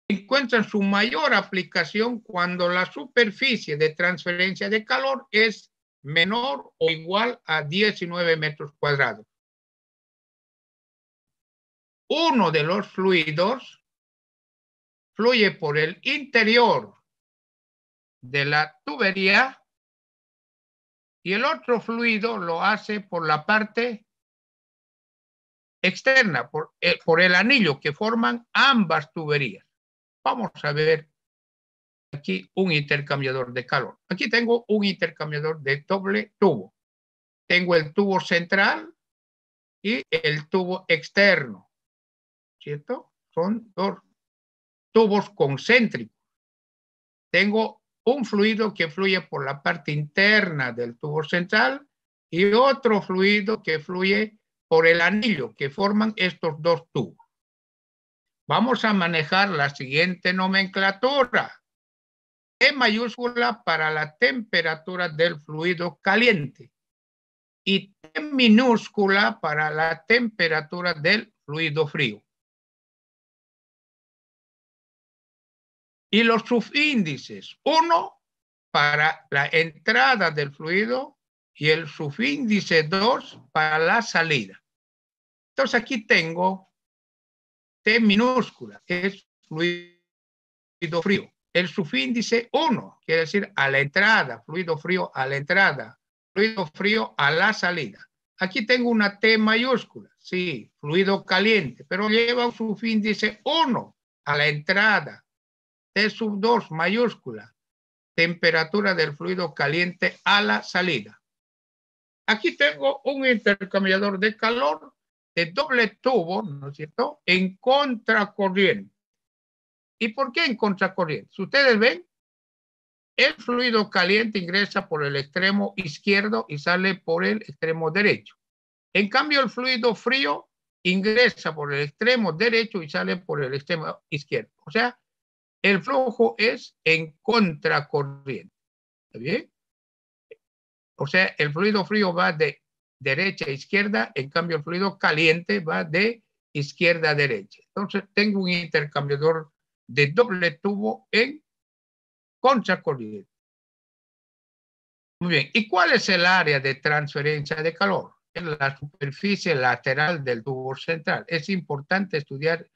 Speaker 1: Encuentran su mayor aplicación cuando la superficie de transferencia de calor es menor o igual a 19 metros cuadrados. Uno de los fluidos fluye por el interior de la tubería y el otro fluido lo hace por la parte externa, por el anillo que forman ambas tuberías. Vamos a ver aquí un intercambiador de calor. Aquí tengo un intercambiador de doble tubo. Tengo el tubo central y el tubo externo, ¿cierto? Son dos tubos concéntricos. Tengo un fluido que fluye por la parte interna del tubo central y otro fluido que fluye por el anillo que forman estos dos tubos. Vamos a manejar la siguiente nomenclatura. E mayúscula para la temperatura del fluido caliente y T minúscula para la temperatura del fluido frío. Y los subíndices, uno para la entrada del fluido y el subíndice 2 para la salida. Entonces aquí tengo T minúscula, que es fluido frío. El subíndice 1 quiere decir a la entrada, fluido frío a la entrada, fluido frío a la salida. Aquí tengo una T mayúscula, sí, fluido caliente, pero lleva un subíndice 1 a la entrada. T sub 2 mayúscula, temperatura del fluido caliente a la salida. Aquí tengo un intercambiador de calor de doble tubo, ¿no es cierto?, en contracorriente. ¿Y por qué en contracorriente? Si ustedes ven, el fluido caliente ingresa por el extremo izquierdo y sale por el extremo derecho. En cambio, el fluido frío ingresa por el extremo derecho y sale por el extremo izquierdo. O sea, el flujo es en contracorriente. ¿Está bien? O sea, el fluido frío va de derecha a izquierda, en cambio el fluido caliente va de izquierda a derecha. Entonces, tengo un intercambiador de doble tubo en contracorriente. Muy bien. ¿Y cuál es el área de transferencia de calor? Es la superficie lateral del tubo central. Es importante estudiar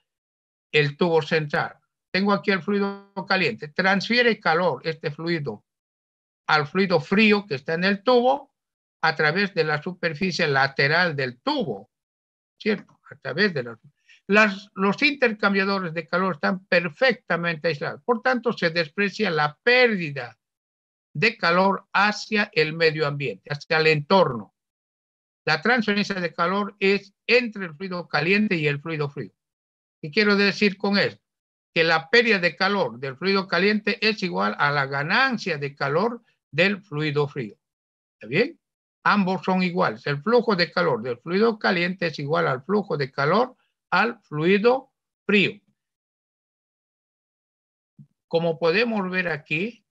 Speaker 1: el tubo central. Tengo aquí el fluido caliente. Transfiere calor, este fluido, al fluido frío que está en el tubo a través de la superficie lateral del tubo, ¿cierto? A través de los intercambiadores de calor están perfectamente aislados. Por tanto, se desprecia la pérdida de calor hacia el medio ambiente, hacia el entorno. la transferencia de calor es entre el fluido caliente y el fluido frío. ¿Qué quiero decir con esto? Que la pérdida de calor del fluido caliente es igual a la ganancia de calor del fluido frío. ¿Está bien? Ambos son iguales. El flujo de calor del fluido caliente es igual al flujo de calor al fluido frío. Como podemos ver aquí,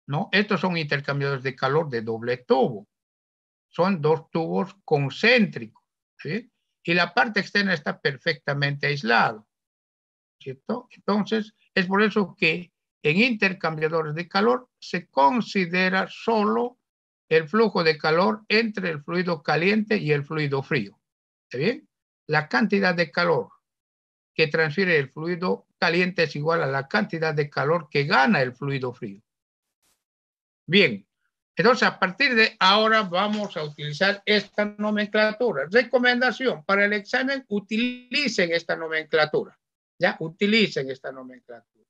Speaker 1: ¿no? Estos son intercambiadores de calor de doble tubo. Son dos tubos concéntricos, ¿sí? Y la parte externa está perfectamente aislada, ¿cierto? Entonces, es por eso que en intercambiadores de calor se considera solo el flujo de calor entre el fluido caliente y el fluido frío. ¿Está bien? La cantidad de calor que transfiere el fluido caliente es igual a la cantidad de calor que gana el fluido frío. Bien, entonces a partir de ahora vamos a utilizar esta nomenclatura. Recomendación para el examen, utilicen esta nomenclatura. ¿Ya? Utilicen esta nomenclatura.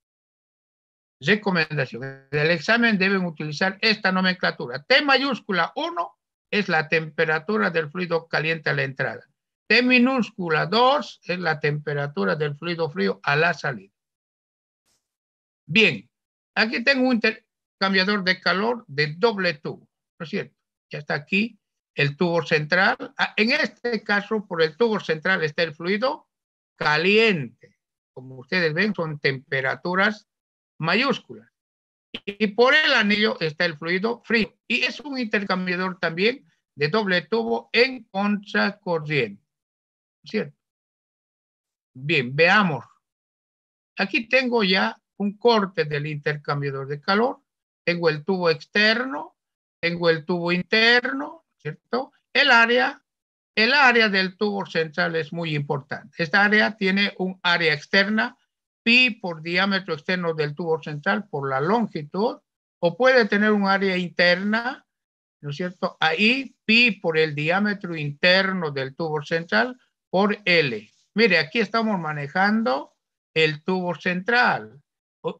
Speaker 1: Recomendación. En el examen deben utilizar esta nomenclatura. T mayúscula 1 es la temperatura del fluido caliente a la entrada. T minúscula 2 es la temperatura del fluido frío a la salida. Bien, aquí tengo un intercambiador de calor de doble tubo, ¿no es cierto? Ya está aquí el tubo central. En este caso, por el tubo central está el fluido caliente. Como ustedes ven, son temperaturas mayúsculas. Y por el anillo está el fluido frío. Y es un intercambiador también de doble tubo en contracorriente. ¿Cierto? Bien, veamos. Aquí tengo ya un corte del intercambiador de calor. Tengo el tubo externo, tengo el tubo interno, ¿cierto? El área del tubo central es muy importante. Esta área tiene un área externa, pi por diámetro externo del tubo central por la longitud, o puede tener un área interna, ¿no es cierto? Ahí pi por el diámetro interno del tubo central por L. Mire, aquí estamos manejando el tubo central.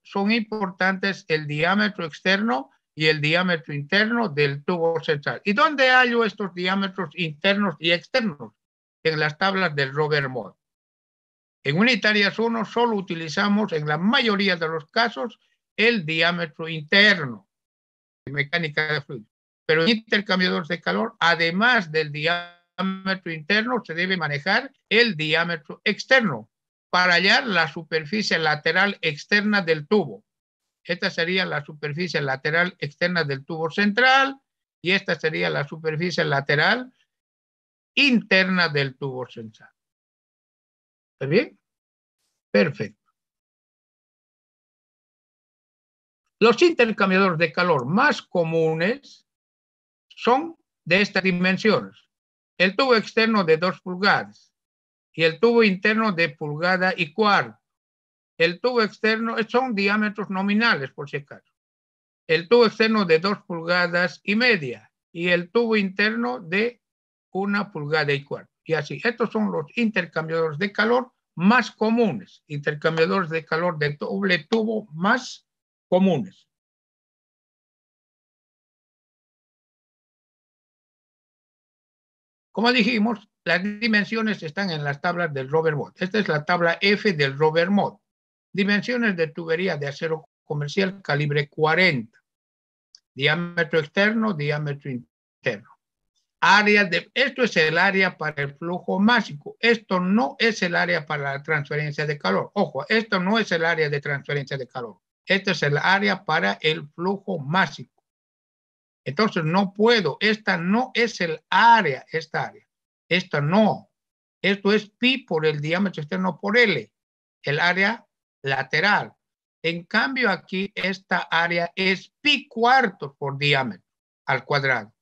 Speaker 1: Son importantes el diámetro externo y el diámetro interno del tubo central. ¿Y dónde hallo estos diámetros internos y externos? En las tablas del Robert-Mott. En Unitarias 1 solo utilizamos en la mayoría de los casos el diámetro interno de mecánica de fluidos. Pero en intercambiadores de calor, además del diámetro interno, se debe manejar el diámetro externo para hallar la superficie lateral externa del tubo. Esta sería la superficie lateral externa del tubo central y esta sería la superficie lateral interna del tubo central. ¿Está bien? Perfecto. Los intercambiadores de calor más comunes son de estas dimensiones. El tubo externo de 2 pulgadas y el tubo interno de 1,25 pulgadas. El tubo externo son diámetros nominales, por si acaso. El tubo externo de 2,5 pulgadas y el tubo interno de 1,25 pulgadas. Y así, estos son los intercambiadores de calor más comunes, intercambiadores de calor de doble tubo más comunes. Como dijimos, las dimensiones están en las tablas del Robert-Mott. Esta es la tabla F del Robert-Mott. Dimensiones de tubería de acero comercial calibre 40. Diámetro externo, diámetro interno. Esto es el área para el flujo másico. Esto no es el área para la transferencia de calor. Ojo, esto no es el área de transferencia de calor. Esto es el área para el flujo másico. Entonces no puedo, esta no es el área, esta área. Esto no. Esto es pi por el diámetro externo por L, el área lateral. En cambio aquí esta área es pi cuartos por diámetro al cuadrado.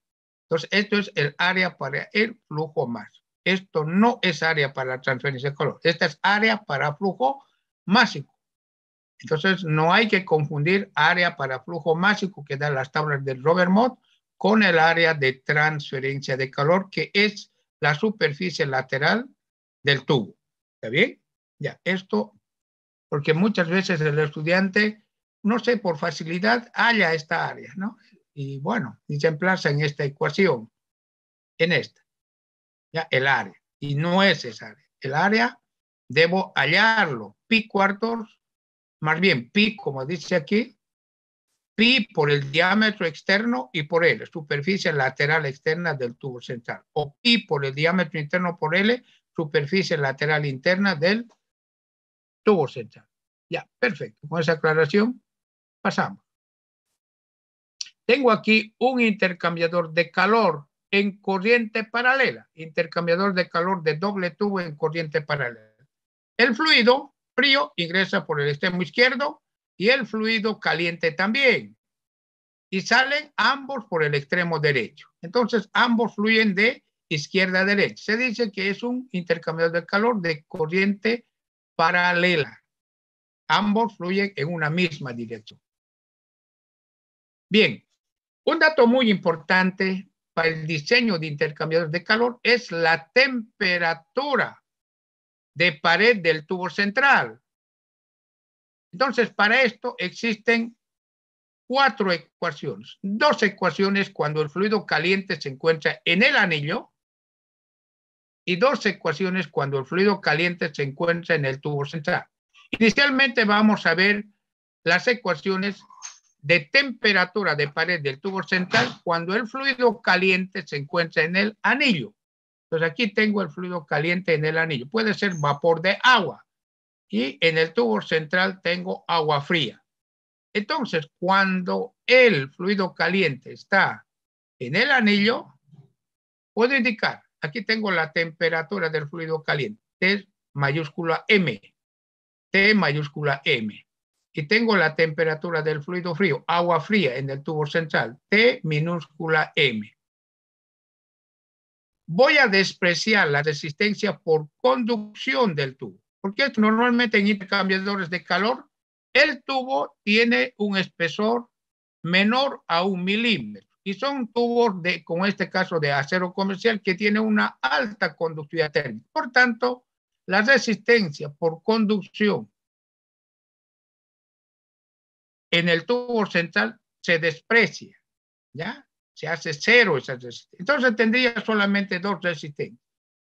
Speaker 1: Entonces esto es el área para el flujo másico. Esto no es área para la transferencia de calor. Esta es área para flujo másico. Entonces no hay que confundir área para flujo másico que dan las tablas del Robert-Mott con el área de transferencia de calor que es la superficie lateral del tubo. ¿Está bien? Ya, esto, porque muchas veces el estudiante, no sé, por facilidad, halla esta área, ¿no? Y bueno, y se emplaza en esta ecuación. en esta, ya el área, y no es esa área. El área debo hallarlo, pi cuartos, más bien pi, como dice aquí, pi por el diámetro externo y por L, superficie lateral externa del tubo central, o pi por el diámetro interno por L, superficie lateral interna del tubo central. Ya, perfecto. Con esa aclaración pasamos. Tengo aquí un intercambiador de calor en corriente paralela, intercambiador de calor de doble tubo en corriente paralela. El fluido frío ingresa por el extremo izquierdo y el fluido caliente también. Y salen ambos por el extremo derecho. Entonces, ambos fluyen de izquierda a derecha. Se dice que es un intercambiador de calor de corriente paralela. Ambos fluyen en una misma dirección. Bien, un dato muy importante para el diseño de intercambiadores de calor es la temperatura de pared del tubo central. Entonces, para esto existen 4 ecuaciones. 2 ecuaciones cuando el fluido caliente se encuentra en el anillo y 2 ecuaciones cuando el fluido caliente se encuentra en el tubo central. Inicialmente vamos a ver las ecuaciones de temperatura de pared del tubo central cuando el fluido caliente se encuentra en el anillo. Entonces aquí tengo el fluido caliente en el anillo. Puede ser vapor de agua. Y en el tubo central tengo agua fría. Entonces, cuando el fluido caliente está en el anillo, puedo indicar, aquí tengo la temperatura del fluido caliente, T mayúscula M, T mayúscula M. Y tengo la temperatura del fluido frío, agua fría en el tubo central, T minúscula M. Voy a despreciar la resistencia por conducción del tubo, porque normalmente en intercambiadores de calor, el tubo tiene un espesor menor a 1 milímetro y son tubos de, como este caso de acero comercial, que tiene una alta conductividad térmica. Por tanto, la resistencia por conducción en el tubo central se desprecia, ¿ya? Se hace cero esa resistencia. Entonces tendría solamente 2 resistencias.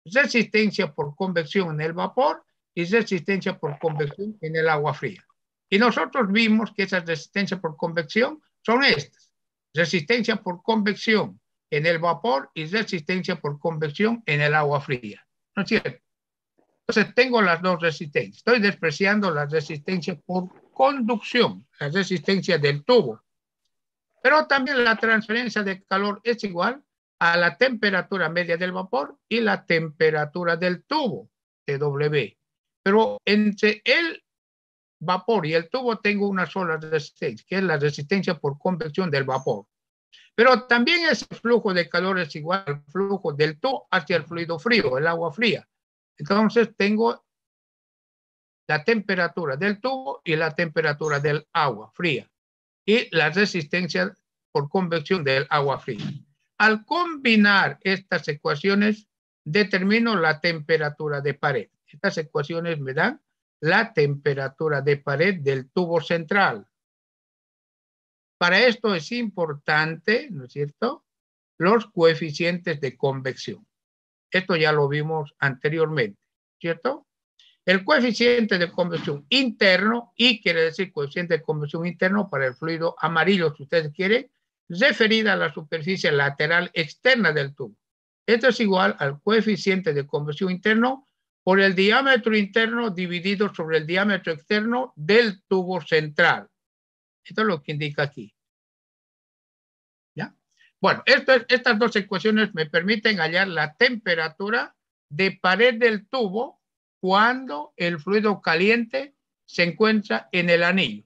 Speaker 1: Resistencia por convección en el vapor y resistencia por convección en el agua fría. Y nosotros vimos que esas resistencias por convección son estas. Resistencia por convección en el vapor y resistencia por convección en el agua fría. ¿No es cierto? Entonces tengo las 2 resistencias. Estoy despreciando la resistencia por conducción, la resistencia del tubo. Pero también la transferencia de calor es igual a la temperatura media del vapor y la temperatura del tubo, TW. Pero entre el vapor y el tubo tengo una sola resistencia, que es la resistencia por convección del vapor. Pero también ese flujo de calor es igual al flujo del tubo hacia el fluido frío, el agua fría. Entonces tengo la temperatura del tubo y la temperatura del agua fría y la resistencia por convección del agua fría. Al combinar estas ecuaciones, determino la temperatura de pared. Estas ecuaciones me dan la temperatura de pared del tubo central. Para esto es importante, ¿no es cierto?, los coeficientes de convección. Esto ya lo vimos anteriormente, ¿cierto? El coeficiente de convección interno, I quiere decir coeficiente de convección interno para el fluido amarillo, si ustedes quieren, referida a la superficie lateral externa del tubo. Esto es igual al coeficiente de convección interno por el diámetro interno dividido sobre el diámetro externo del tubo central. Esto es lo que indica aquí. ¿Ya? Bueno, estas 2 ecuaciones me permiten hallar la temperatura de pared del tubo cuando el fluido caliente se encuentra en el anillo.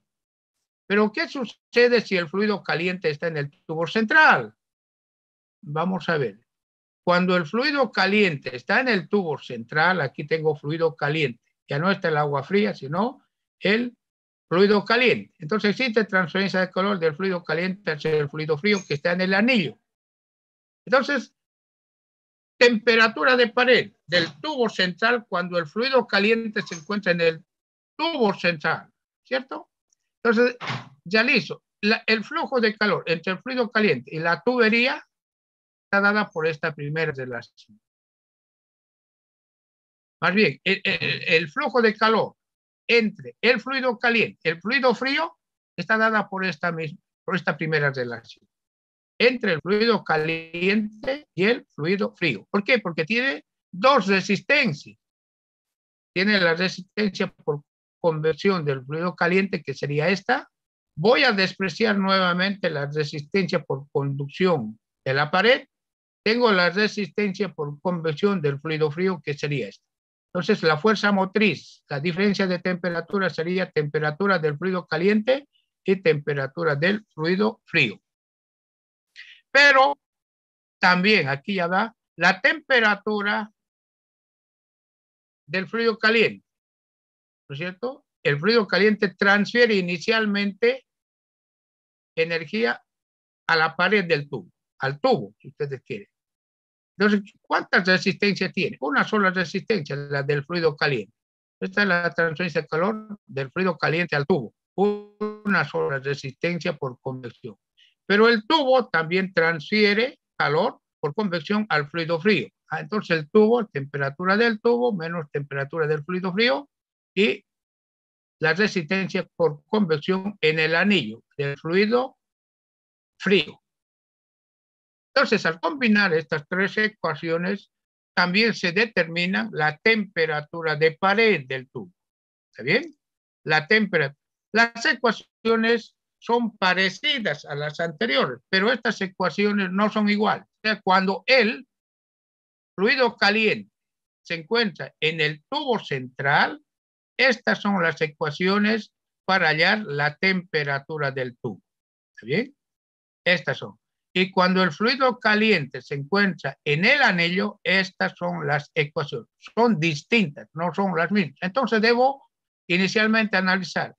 Speaker 1: Pero ¿qué sucede si el fluido caliente está en el tubo central? Vamos a ver. Cuando el fluido caliente está en el tubo central, aquí tengo fluido caliente. Ya no está el agua fría, sino el fluido caliente. Entonces existe transferencia de calor del fluido caliente hacia el fluido frío que está en el anillo. Entonces, temperatura de pared del tubo central cuando el fluido caliente se encuentra en el tubo central, ¿cierto? Entonces, ya listo. El flujo de calor entre el fluido caliente y la tubería está dada por esta primera relación. Más bien, el flujo de calor entre el fluido caliente y el fluido frío está dada por esta primera relación. Entre el fluido caliente y el fluido frío. ¿Por qué? Porque tiene dos resistencias. Tiene la resistencia por conversión del fluido caliente, que sería esta. Voy a despreciar nuevamente la resistencia por conducción de la pared. Tengo la resistencia por conversión del fluido frío, que sería esta. Entonces, la fuerza motriz, la diferencia de temperatura sería temperatura del fluido caliente y temperatura del fluido frío. Pero también aquí ya da la temperatura del fluido caliente, ¿no es cierto? El fluido caliente transfiere inicialmente energía a la pared del tubo, al tubo, si ustedes quieren. Entonces, ¿cuántas resistencias tiene? Una sola resistencia, la del fluido caliente. Esta es la transferencia de calor del fluido caliente al tubo. Una sola resistencia por convección. Pero el tubo también transfiere calor por convección al fluido frío. Entonces el tubo, temperatura del tubo menos temperatura del fluido frío y la resistencia por convección en el anillo del fluido frío. Entonces, al combinar estas tres ecuaciones, también se determina la temperatura de pared del tubo. ¿Está bien? La temperatura. Las ecuaciones son parecidas a las anteriores, pero estas ecuaciones no son iguales. O sea, cuando el fluido caliente se encuentra en el tubo central, estas son las ecuaciones para hallar la temperatura del tubo. ¿Está bien? Estas son. Y cuando el fluido caliente se encuentra en el anillo, estas son las ecuaciones. Son distintas, no son las mismas. Entonces debo inicialmente analizar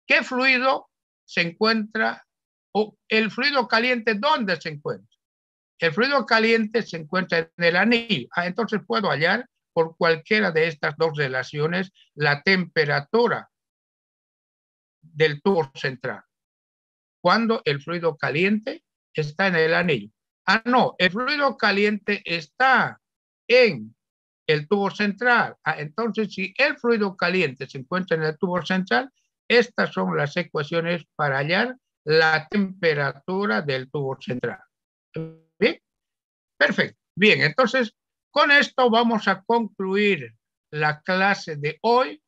Speaker 1: qué fluido se encuentra, o el fluido caliente, ¿dónde se encuentra? El fluido caliente se encuentra en el anillo. Entonces puedo hallar por cualquiera de estas dos relaciones la temperatura del tubo central. Cuando el fluido caliente está en el anillo. No, el fluido caliente está en el tubo central. Entonces, si el fluido caliente se encuentra en el tubo central, estas son las ecuaciones para hallar la temperatura del tubo central. ¿Bien? Perfecto. Bien, entonces, con esto vamos a concluir la clase de hoy.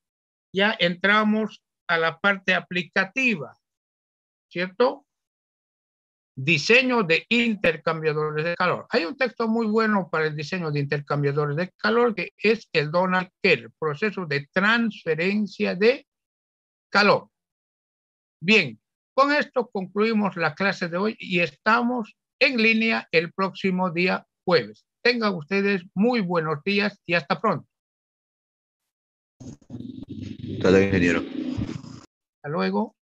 Speaker 1: Ya entramos a la parte aplicativa, ¿cierto? Diseño de intercambiadores de calor. Hay un texto muy bueno para el diseño de intercambiadores de calor que es el Donald Kerr, proceso de transferencia de calor. Bien, con esto concluimos la clase de hoy y estamos en línea el próximo día jueves. Tengan ustedes muy buenos días y hasta pronto.
Speaker 2: Hasta luego, ingeniero.
Speaker 1: Hasta luego.